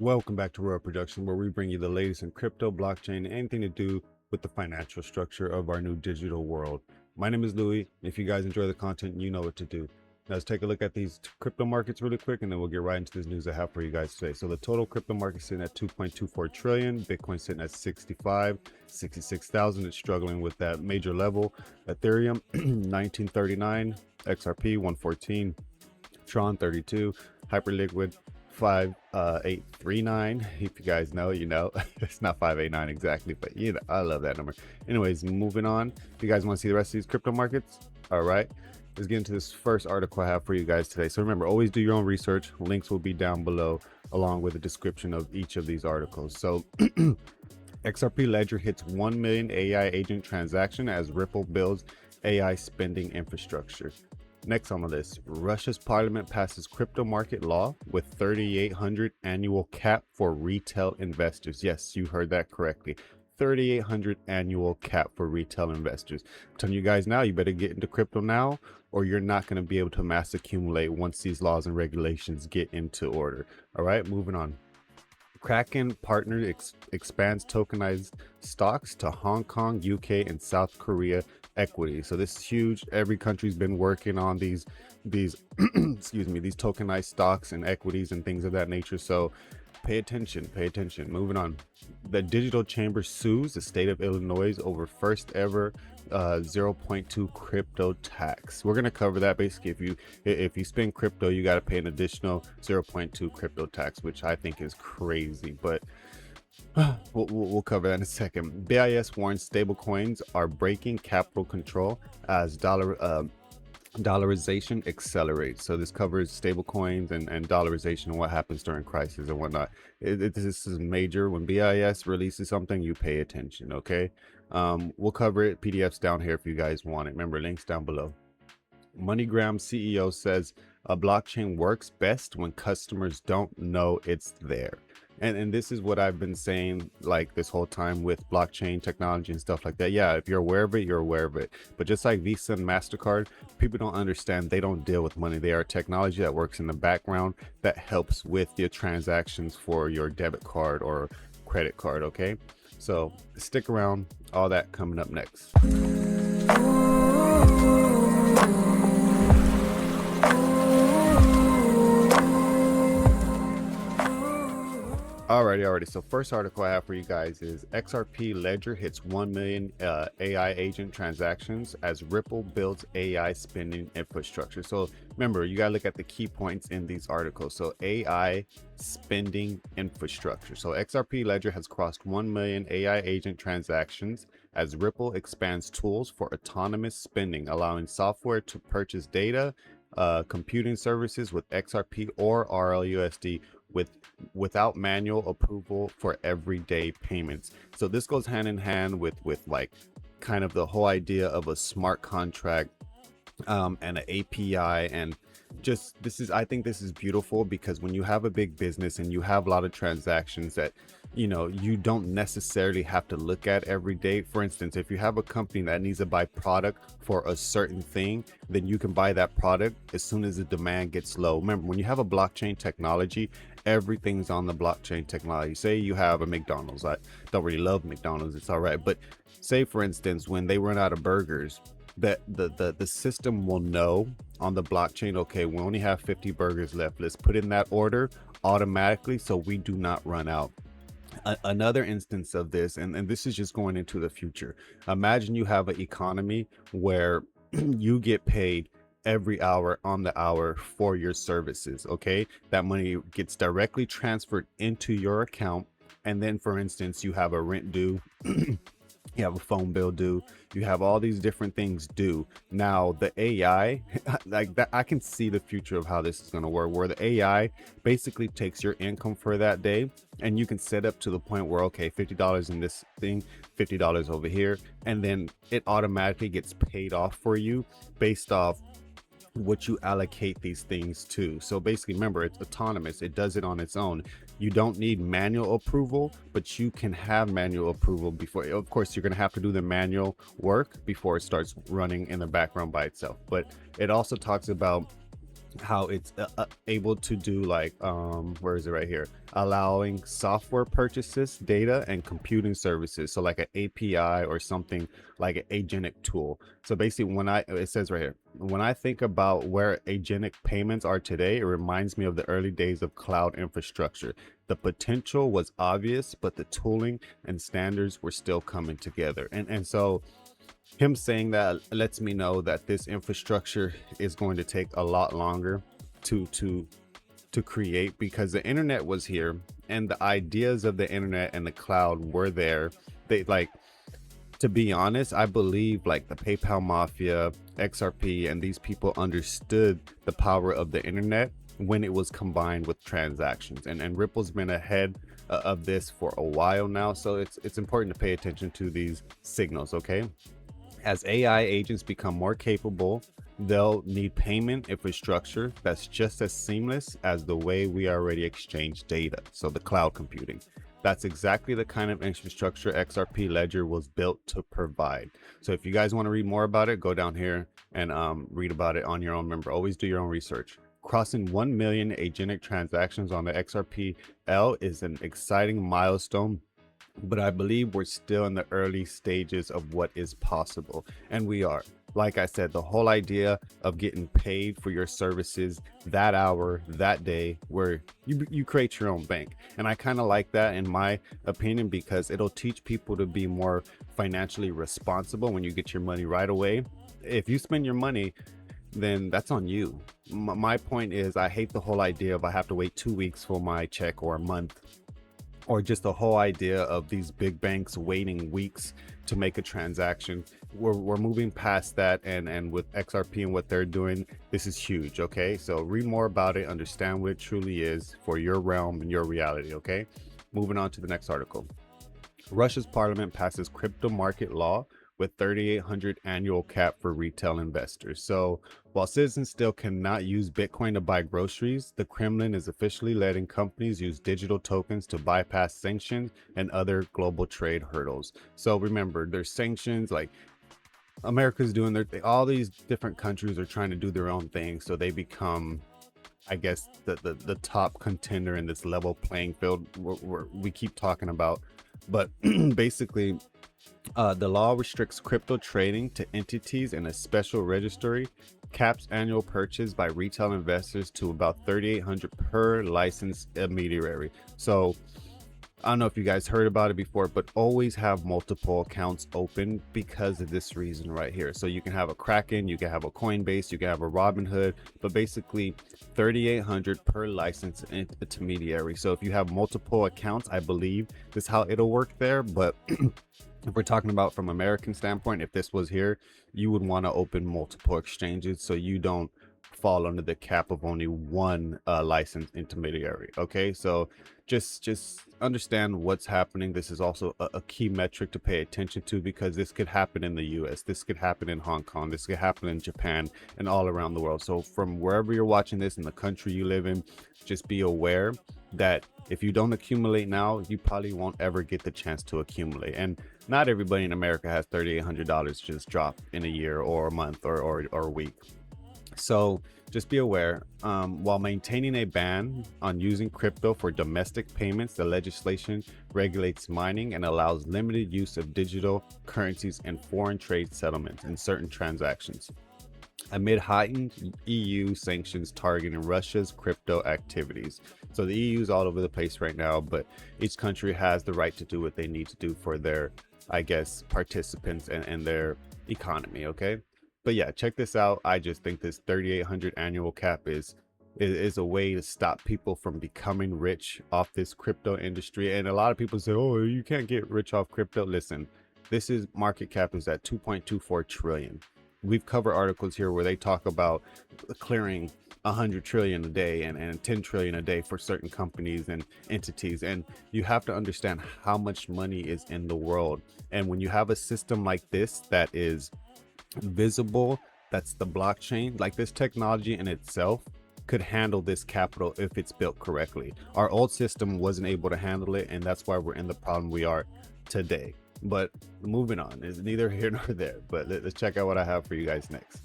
Welcome back to Royal Production, where we bring you the latest in crypto, blockchain, and anything to do with the financial structure of our new digital world. My name is Louis. If you guys enjoy the content, you know what to do. Now let's take a look at these crypto markets really quick, and then we'll get right into this news I have for you guys today. So the total crypto market sitting at 2.24 trillion, Bitcoin sitting at 66,000. It's struggling with that major level. Ethereum 1939, XRP 114, Tron 32, Hyperliquid 5839. If you guys know, you know. It's not 589 exactly, but you know, I love that number. Anyways, moving on. If you guys want to see the rest of these crypto markets, all right, let's get into this first article I have for you guys today. So remember, always do your own research. Links will be down below along with a description of each of these articles. So XRP Ledger hits 1 million AI agent transaction as Ripple builds AI spending infrastructure. Next on the list, Russia's parliament passes crypto market law with 3,800 annual cap for retail investors. Yes, you heard that correctly. 3,800 annual cap for retail investors. I'm telling you guys now, you better get into crypto now, or you're not going to be able to mass accumulate once these laws and regulations get into order. All right, moving on. Kraken partner expands tokenized stocks to Hong Kong, UK, and South Korea equity. So this is huge. Every country's been working on these excuse me, these tokenized stocks and equities and things of that nature. So pay attention. Moving on. The digital chamber sues the state of Illinois over first ever 0.2 crypto tax. We're going to cover that. Basically, if you spend crypto, you got to pay an additional 0.2 crypto tax, which I think is crazy, but we'll cover that in a second. BIS warns stablecoins are breaking capital control as dollarization accelerates. So this covers stablecoins and dollarization and what happens during crisis and whatnot. This is major. When BIS releases something, you pay attention. Okay, we'll cover it. PDFs down here if you guys want it. Remember, links down below. MoneyGram CEO says a blockchain works best when customers don't know it's there. And this is what I've been saying like this whole time with blockchain technology and stuff like that. Yeah, if you're aware of it, you're aware of it. But just like Visa and MasterCard, people don't understand they don't deal with money. They are technology that works in the background that helps with your transactions for your debit card or credit card. Okay, so stick around. All that coming up next. Alrighty. So first article I have for you guys is XRP Ledger hits 1 million AI agent transactions as Ripple builds AI spending infrastructure. So remember, you gotta look at the key points in these articles. So AI spending infrastructure. So XRP Ledger has crossed 1 million AI agent transactions as Ripple expands tools for autonomous spending, allowing software to purchase data, computing services with XRP or RLUSD without manual approval for everyday payments. So this goes hand in hand with like kind of the whole idea of a smart contract and an API. And just I think this is beautiful because when you have a big business and you have a lot of transactions that you don't necessarily have to look at every day. For instance, if you have a company that needs to buy product for a certain thing, then you can buy that product as soon as the demand gets low. Remember, when you have a blockchain technology, everything's on the blockchain technology. Say you have a McDonald's. I don't really love McDonald's, it's all right, but say for instance, when they run out of burgers, that the system will know on the blockchain, okay, we only have 50 burgers left, let's put in that order automatically so we do not run out. Another instance of this, and this is just going into the future. Imagine you have an economy where you get paid every hour on the hour for your services. Okay, that money gets directly transferred into your account, and then for instance, you have a rent due, you have a phone bill due, you have all these different things due. Now the AI, like that, I can see the future of how this is going to work, where the AI basically takes your income for that day, and you can set up to the point where, okay, $50 in this thing, $50 over here, and then it automatically gets paid off for you based off what you allocate these things to. So basically, remember, it's autonomous. It does it on its own. You don't need manual approval, but you can have manual approval before. Of course, you're going to have to do the manual work before it starts running in the background by itself. But it also talks about how it's able to do like where is it, right here, allowing software purchases, data, and computing services, so like an API or something like an agentic tool. So basically, when it says right here, when I think about where agentic payments are today, it reminds me of the early days of cloud infrastructure. The potential was obvious, but the tooling and standards were still coming together. And so him saying that lets me know that this infrastructure is going to take a lot longer to create, because the internet was here and the ideas of the internet and the cloud were there. They like, to be honest, I believe like the PayPal mafia, XRP, and these people understood the power of the internet when it was combined with transactions, and Ripple's been ahead of this for a while now. So it's important to pay attention to these signals. Okay, as AI agents become more capable, they'll need payment infrastructure that's just as seamless as the way we already exchange data. So the cloud computing. That's exactly the kind of infrastructure XRP Ledger was built to provide. So if you guys want to read more about it, go down here and read about it on your own. Remember, always do your own research. Crossing 1 million agentic transactions on the XRPL is an exciting milestone, but I believe we're still in the early stages of what is possible. And we are. Like I said, the whole idea of getting paid for your services that hour, that day, where you create your own bank. And I kind of like that, in my opinion, because it'll teach people to be more financially responsible when you get your money right away. If you spend your money, then that's on you. My point is, I hate the whole idea of I have to wait 2 weeks for my check, or a month, or just the whole idea of these big banks waiting weeks to make a transaction. We're moving past that, and with XRP and what they're doing, this is huge. Okay, so read more about it, understand what it truly is for your realm and your reality. Okay, moving on to the next article. Russia's parliament passes crypto market law with 3,800 annual cap for retail investors. So while citizens still cannot use Bitcoin to buy groceries, the Kremlin is officially letting companies use digital tokens to bypass sanctions and other global trade hurdles. So remember, there's sanctions, like America's doing their thing. All these different countries are trying to do their own thing, so they become, I guess, the top contender in this level playing field we keep talking about. But basically, the law restricts crypto trading to entities in a special registry, caps annual purchase by retail investors to about 3,800 per licensed intermediary. So I don't know if you guys heard about it before, but always have multiple accounts open because of this reason right here. So you can have a Kraken, you can have a Coinbase, you can have a Robinhood, but basically 3,800 per licensed intermediary. So if you have multiple accounts, I believe this is how it'll work there. But if we're talking about from American standpoint, if this was here, you would want to open multiple exchanges so you don't fall under the cap of only one licensed intermediary. Okay, so just understand what's happening. This is also a key metric to pay attention to, because this could happen in the US, this could happen in Hong Kong, this could happen in Japan, and all around the world. So from wherever you're watching this, in the country you live in, just be aware that if you don't accumulate now, you probably won't ever get the chance to accumulate. And not everybody in America has $3,800 just drop in a year or a month or a week. So just be aware. While maintaining a ban on using crypto for domestic payments, the legislation regulates mining and allows limited use of digital currencies in foreign trade settlements and certain transactions, amid heightened EU sanctions targeting Russia's crypto activities. So the EU is all over the place right now, but each country has the right to do what they need to do for their, I guess, participants and their economy. Okay. But yeah, check this out. I just think this 3,800 annual cap is a way to stop people from becoming rich off this crypto industry. And a lot of people say, oh, you can't get rich off crypto. Listen, this is market cap is at 2.24 trillion. We've covered articles here where they talk about clearing 100 trillion a day and 10 trillion a day for certain companies and entities. And you have to understand how much money is in the world. And when you have a system like this that is visible, that's the blockchain, like this technology in itself could handle this capital if it's built correctly. Our old system wasn't able to handle it, and that's why we're in the problem we are today. But moving on is neither here nor there, but let's check out what I have for you guys next.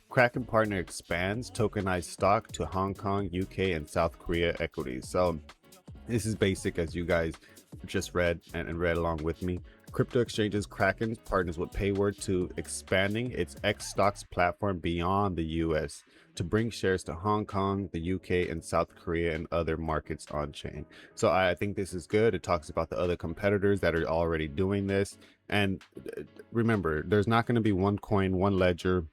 Kraken partner expands tokenized stock to Hong Kong, UK, and South Korea equities. So this is basic, as you guys just read and read along with me. Crypto exchanges Kraken partners with Payward to expanding its xStocks platform beyond the US to bring shares to Hong Kong, the UK, and South Korea and other markets on chain. So I think this is good. It talks about the other competitors that are already doing this. And remember, there's not going to be one coin, one ledger,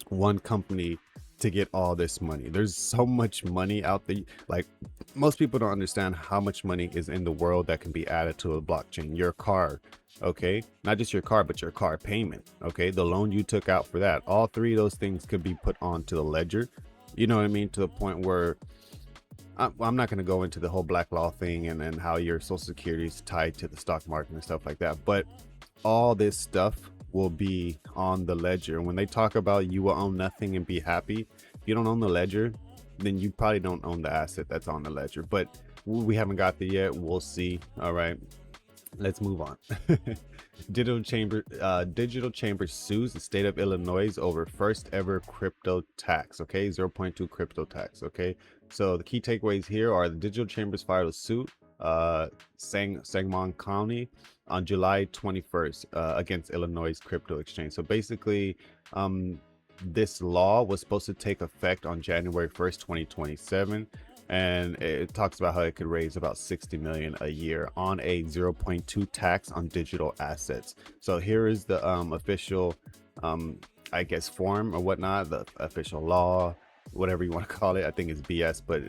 one company to get all this money. There's so much money out there. Like, most people don't understand how much money is in the world that can be added to a blockchain. Your car, okay, not just your car, but your car payment, okay, the loan you took out for that, all three of those things could be put onto the ledger. You know what I mean? To the point where I'm not going to go into the whole black law thing and how your social security is tied to the stock market and stuff like that, but all this stuff will be on the ledger. When they talk about you will own nothing and be happy, if you don't own the ledger, then you probably don't own the asset that's on the ledger. But we haven't got there yet. We'll see. All right, let's move on. Digital Chamber sues the state of Illinois over first ever crypto tax. Okay, 0.2 crypto tax. Okay, so the key takeaways here are the Digital Chambers filed a suit, Sangamon County, on July 21st against Illinois crypto exchange. So basically, this law was supposed to take effect on January 1st, 2027. And it talks about how it could raise about 60 million a year on a 0.2 tax on digital assets. So here is the official, I guess, form or whatnot, the official law, whatever you want to call it. I think it's BS, but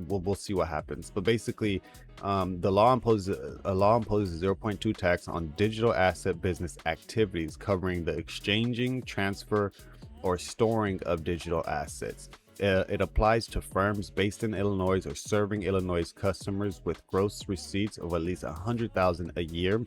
we'll see what happens. But basically, the law imposes a 0.2 tax on digital asset business activities covering the exchanging, transfer, or storing of digital assets. It applies to firms based in Illinois or serving Illinois customers with gross receipts of at least 100,000 a year,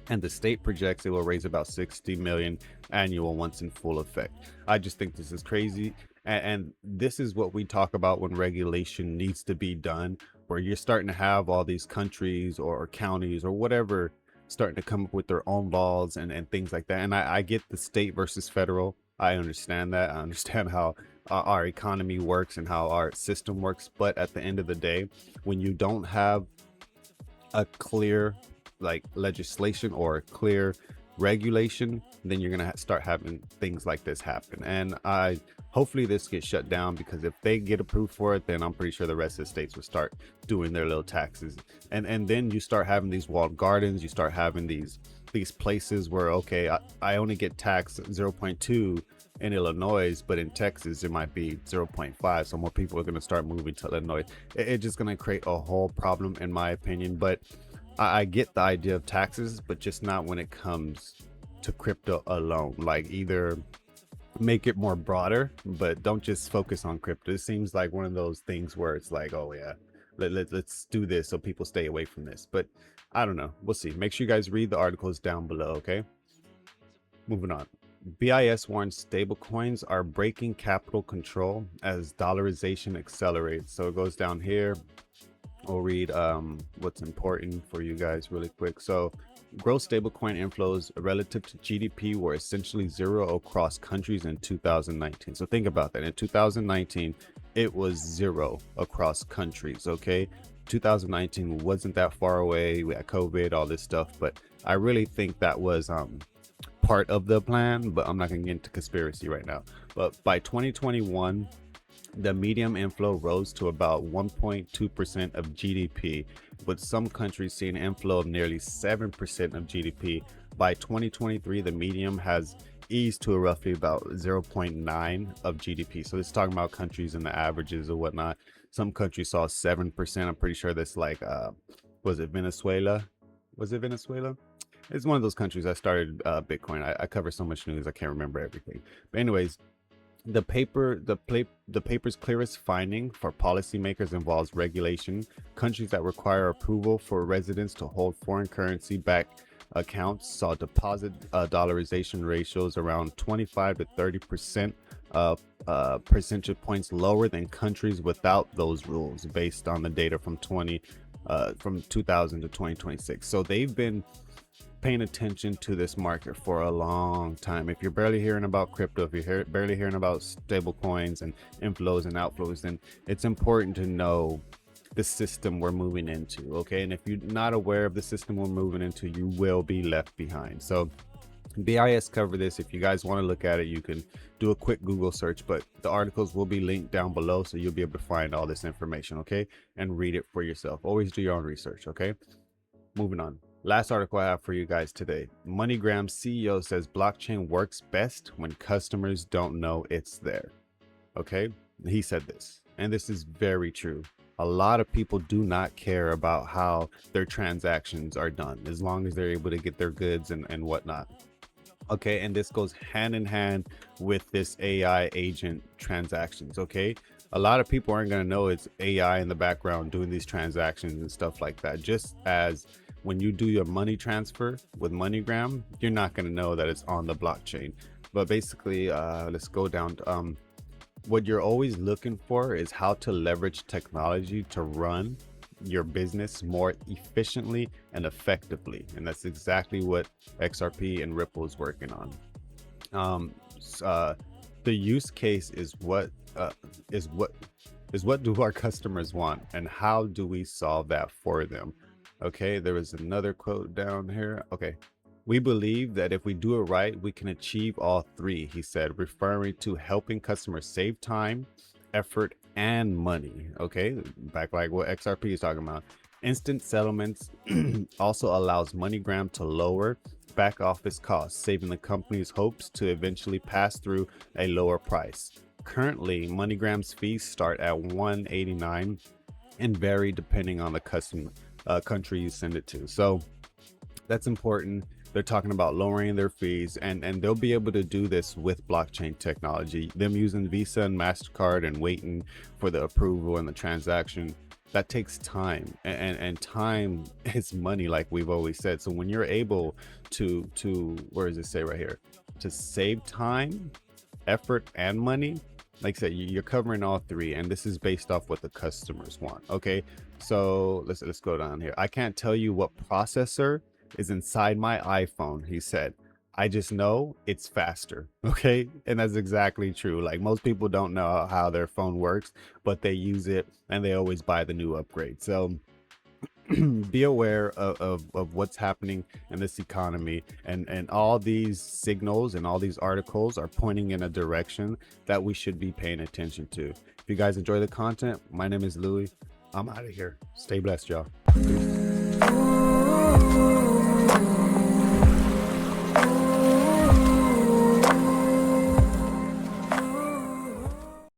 and the state projects it will raise about 60 million annual once in full effect. I just think this is crazy, and this is what we talk about when regulation needs to be done, where you're starting to have all these countries or counties or whatever starting to come up with their own laws and things like that. And I get the state versus federal. I understand that. I understand how our economy works and how our system works. But at the end of the day, when you don't have a clear legislation or a clear regulation, then you're gonna start having things like this happen. And hopefully this gets shut down, because if they get approved for it, then I'm pretty sure the rest of the states will start doing their little taxes. And then you start having these walled gardens. You start having these places where, okay, I only get taxed 0.2 in Illinois, but in Texas it might be 0.5. So more people are going to start moving to Illinois. It's just going to create a whole problem, in my opinion. But I get the idea of taxes, but just not when it comes to crypto alone. Like, either make it more broader, but don't just focus on crypto. It seems like one of those things where it's like, oh yeah, let's do this so people stay away from this. But I don't know, we'll see. Make sure you guys read the articles down below. Okay, moving on. BIS warns stablecoins are breaking capital control as dollarization accelerates. So it goes down here. I'll read what's important for you guys really quick. So gross stablecoin inflows relative to GDP were essentially zero across countries in 2019. So think about that. In 2019, it was zero across countries. Okay, 2019 wasn't that far away. We had COVID, all this stuff, but I really think that was part of the plan. But I'm not gonna get into conspiracy right now. But by 2021, the median inflow rose to about 1.2% of GDP, with some countries seeing an inflow of nearly 7% of GDP. By 2023, the median has eased to roughly about 0.9 of GDP. So this is talking about countries and the averages or whatnot. Some countries saw 7%. I'm pretty sure that's like, was it Venezuela? Was it Venezuela? It's one of those countries. I started Bitcoin. I cover so much news, I can't remember everything. But anyways, the paper's clearest finding for policymakers involves regulation. Countries that require approval for residents to hold foreign currency backed accounts saw deposit dollarization ratios around 25 to 30% percentage points lower than countries without those rules, based on the data from 2000 to 2026. So they've been paying attention to this market for a long time. If you're barely hearing about crypto, if you're barely hearing about stable coins and inflows and outflows, then it's important to know the system we're moving into. Okay, and if you're not aware of the system we're moving into, you will be left behind. So BIS cover this. If you guys want to look at it, you can do a quick Google search, but the articles will be linked down below, so you'll be able to find all this information, okay, and read it for yourself. Always do your own research. Okay, moving on. Last article I have for you guys today. MoneyGram CEO says blockchain works best when customers don't know it's there. Okay, he said this, and this is very true. A lot of people do not care about how their transactions are done, as long as they're able to get their goods and whatnot. Okay, and this goes hand in hand with this AI agent transactions. Okay, a lot of people aren't going to know it's AI in the background doing these transactions and stuff like that. Just as when you do your money transfer with MoneyGram, you're not going to know that it's on the blockchain. But basically, let's go down to, what you're always looking for is how to leverage technology to run your business more efficiently and effectively, and that's exactly what XRP and Ripple is working on. The use case is what do our customers want, and how do we solve that for them? Okay, there was another quote down here. Okay, we believe that if we do it right, we can achieve all three, he said, referring to helping customers save time, effort, and money. Okay, back like what XRP is talking about. Instant settlements also allows MoneyGram to lower back office costs, saving the company's hopes to eventually pass through a lower price. Currently, MoneyGram's fees start at $189 and vary depending on the country you send it to. So that's important. They're talking about lowering their fees, and they'll be able to do this with blockchain technology. Them using Visa and MasterCard and waiting for the approval and the transaction, that takes time, and time is money, like we've always said. So when you're able to where does it say right here, to save time, effort, and money, like I said, you're covering all three, and this is based off what the customers want. Okay, so let's go down here. I can't tell you what processor is inside my iPhone, he said. I just know it's faster. Okay, and that's exactly true. Like, most people don't know how their phone works, but they use it and they always buy the new upgrade. So be aware of what's happening in this economy, and all these signals and all these articles are pointing in a direction that we should be paying attention to. If you guys enjoy the content, my name is Louis. I'm out of here. Stay blessed, y'all. Peace.